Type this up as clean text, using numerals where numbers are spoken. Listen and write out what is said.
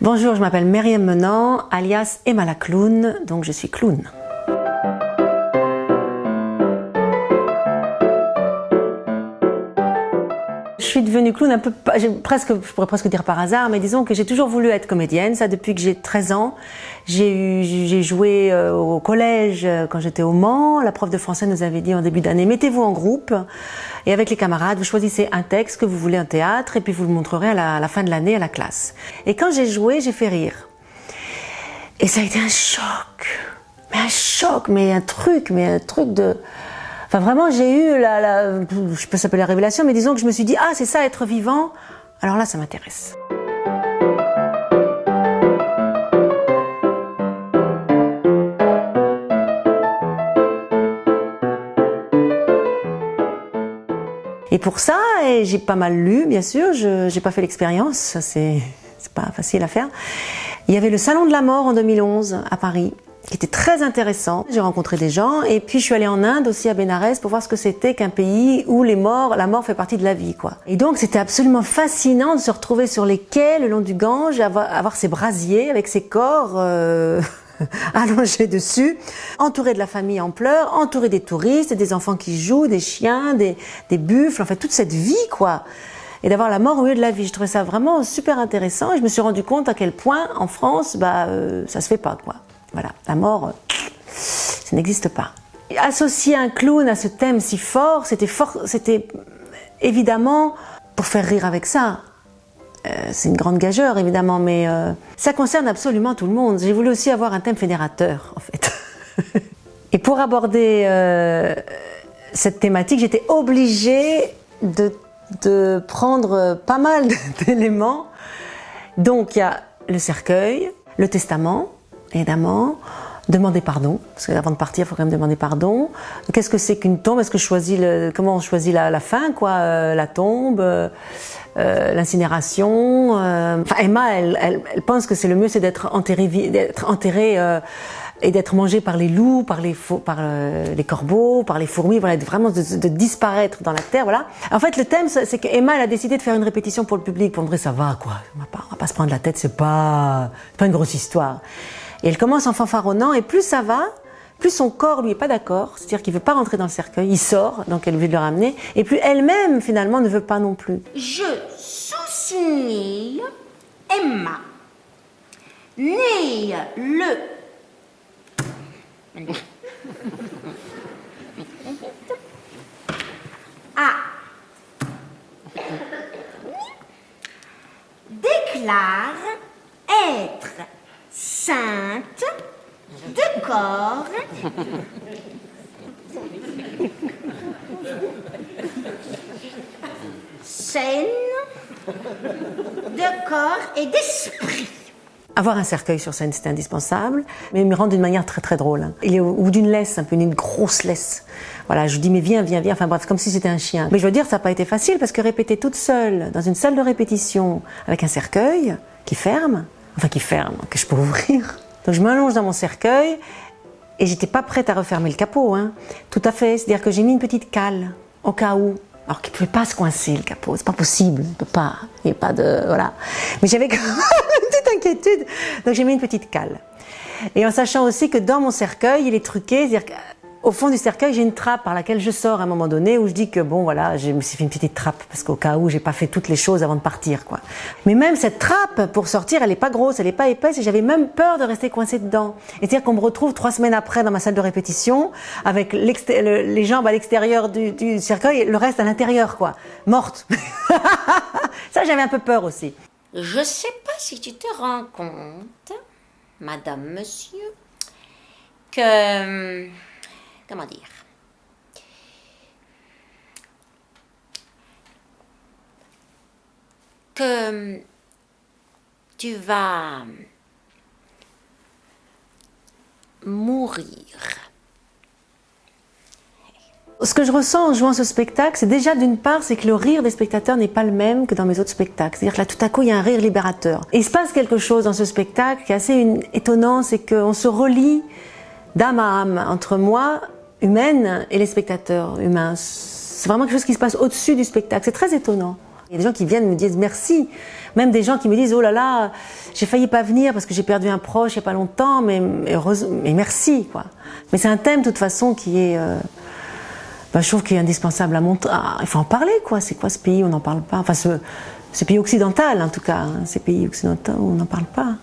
Bonjour, je m'appelle Myriam Menant, alias Emma la clown, donc je suis clown. Je suis devenue clown un peu, je pourrais presque dire par hasard, mais disons que j'ai toujours voulu être comédienne, ça depuis que j'ai 13 ans. J'ai joué au collège quand j'étais au Mans. La prof de français nous avait dit en début d'année, mettez-vous en groupe et avec les camarades, vous choisissez un texte que vous voulez en théâtre et puis vous le montrerez à la fin de l'année à la classe. Et quand j'ai joué, j'ai fait rire. Et ça a été un choc, mais un truc de... Enfin vraiment, j'ai eu je peux s'appeler la révélation, mais disons que je me suis dit, ah c'est ça être vivant, alors là ça m'intéresse. Et pour ça, j'ai pas mal lu, bien sûr, j'ai pas fait l'expérience, ça c'est pas facile à faire. Il y avait le Salon de la Mort en 2011 à Paris, qui était très intéressant. J'ai rencontré des gens et puis je suis allée en Inde aussi à Bénarès pour voir ce que c'était qu'un pays où la mort fait partie de la vie, quoi. Et donc c'était absolument fascinant de se retrouver sur les quais le long du Gange, avoir ces brasiers avec ces corps allongés dessus, entourés de la famille en pleurs, entourés des touristes, des enfants qui jouent, des chiens, des buffles, en fait toute cette vie, quoi. Et d'avoir la mort au milieu de la vie, je trouvais ça vraiment super intéressant et je me suis rendu compte à quel point en France, ça se fait pas, quoi. Voilà, la mort, ça n'existe pas. Associer un clown à ce thème si fort, c'était évidemment pour faire rire avec ça. C'est une grande gageure, évidemment, mais ça concerne absolument tout le monde. J'ai voulu aussi avoir un thème fédérateur, en fait. Et pour aborder cette thématique, j'étais obligée de prendre pas mal d'éléments. Donc, il y a le cercueil, le testament, évidemment, demander pardon, parce qu'avant de partir, il faut quand même demander pardon. Qu'est-ce que c'est qu'une tombe? Est-ce que comment on choisit la fin, quoi, la tombe, l'incinération. Enfin, Emma, elle pense que c'est le mieux, c'est d'être enterré et d'être mangé par les loups, par les corbeaux, par les fourmis, voilà, vraiment de disparaître dans la terre, voilà. En fait, le thème, c'est qu'Emma, elle a décidé de faire une répétition pour le public, pour montrer ça va, quoi. On va pas se prendre la tête, c'est pas une grosse histoire. Et elle commence en fanfaronnant, et plus ça va, plus son corps, lui, est pas d'accord, c'est-à-dire qu'il veut pas rentrer dans le cercueil, il sort, donc elle veut le ramener, et plus elle-même, finalement, ne veut pas non plus. Je sous-signe Emma, née le... déclare être sainte de corps saine de corps et d'esprit. Avoir un cercueil sur scène, c'était indispensable, mais il me rend d'une manière très très drôle. Il est au bout d'une laisse, un peu une grosse laisse. Voilà, je lui dis mais viens, enfin bref, comme si c'était un chien. Mais je veux dire, ça n'a pas été facile parce que répéter toute seule dans une salle de répétition avec un cercueil qui ferme, que je peux ouvrir. Donc je m'allonge dans mon cercueil et j'étais pas prête à refermer le capot, hein. Tout à fait, c'est-à-dire que j'ai mis une petite cale au cas où. Alors qu'il ne pouvait pas se coincer le capot, c'est pas possible, il n'y a pas de... voilà. Mais j'avais quand même une petite inquiétude, donc j'ai mis une petite cale. Et en sachant aussi que dans mon cercueil, il est truqué, c'est-à-dire qu'au fond du cercueil, j'ai une trappe par laquelle je sors à un moment donné, où je dis que bon voilà, je me suis fait une petite trappe, parce qu'au cas où, j'ai pas fait toutes les choses avant de partir, quoi. Mais même cette trappe, pour sortir, elle est pas grosse, elle est pas épaisse, et j'avais même peur de rester coincée dedans. Et c'est-à-dire qu'on me retrouve 3 semaines après dans ma salle de répétition, avec les jambes à l'extérieur du cercueil, et le reste à l'intérieur, quoi. Morte. Ça, j'avais un peu peur aussi. Je sais pas si tu te rends compte, madame, monsieur, que... comment dire? Que tu vas mourir. Ce que je ressens en jouant ce spectacle, c'est déjà d'une part, c'est que le rire des spectateurs n'est pas le même que dans mes autres spectacles. C'est-à-dire que là, tout à coup, il y a un rire libérateur. Et il se passe quelque chose dans ce spectacle qui est assez étonnant, c'est qu'on se relie d'âme à âme entre moi, humaine, et les spectateurs humains. C'est vraiment quelque chose qui se passe au-dessus du spectacle. C'est très étonnant. Il y a des gens qui viennent me dire merci. Même des gens qui me disent, oh là là, j'ai failli pas venir parce que j'ai perdu un proche il n'y a pas longtemps, mais merci, quoi. Mais c'est un thème, de toute façon, qui est, je trouve qu'il est indispensable à montrer. Il faut en parler, quoi. C'est quoi ce pays? On n'en parle pas. Enfin, ce pays occidental, en tout cas. Ces pays occidentaux, on n'en parle pas.